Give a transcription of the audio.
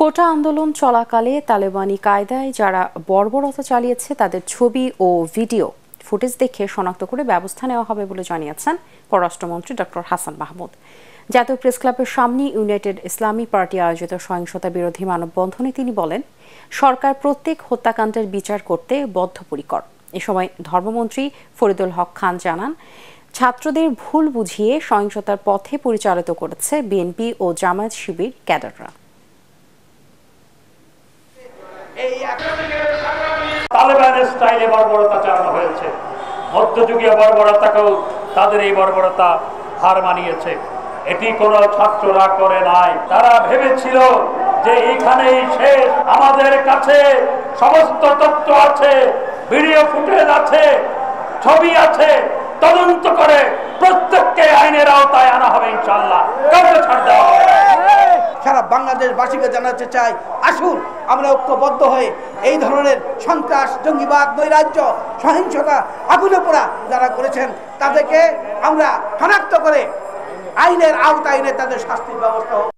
কোটা আন্দোলন চলাকালে তালেবানি কায়দায় যারা বর্বরতা চালিয়েছে তাদের ছবি ও ভিডিও ফুটেজ দেখে শনাক্ত করে ব্যবস্থা নেওয়া হবে বলে জানিয়েছেন পররাষ্ট্রমন্ত্রী ডক্টর হাসান মাহমুদ। জাতীয় প্রেস ক্লাবের সামনে ইউনাইটেড ইসলামী পার্টি আয়োজিত সহিংসতা বিরোধী মানববন্ধনে তিনি বলেন, সরকার প্রত্যেক হত্যাকাণ্ডের বিচার করতে বদ্ধপরিকর। এ সময় ধর্মমন্ত্রী ফরিদুল হক খান জানান, ছাত্রদের ভুল বুঝিয়ে সহিংসতার পথে পরিচালিত করেছে বিএনপি ও জামায়াত শিবির ক্যাডাররা। তালেবানের স্টাইলে বর্বরতা চালানো হয়েছে। মধ্যযুগীয় বর্বরতাকেও তাদের এই বর্বরতা হার মানিয়েছে। এটি কোনো ছাত্ররা করে নাই। তারা ভেবেছিল যে এখানেই শেষ। আমাদের কাছে সমস্ত তথ্য আছে, ভিডিও ফুটেজ আছে, ছবি আছে। তদন্ত করে প্রত্যেককে আইনের আওতায় আনা হবে ইনশাআল্লাহ। কাউকে ছাড় দেওয়া হবে না। সারা বাংলাদেশবাসীকে জানাতে চাই, আসুন আমরা ঐক্যবদ্ধ হয়ে এই ধরনের সন্ত্রাস, জঙ্গিবাদ, নৈরাজ্য, সহিংসতা, আগুনে পোড়া যারা করেছেন তাদেরকে আমরা শনাক্ত করে আইনের আওতায় এনে তাদের শাস্তির ব্যবস্থা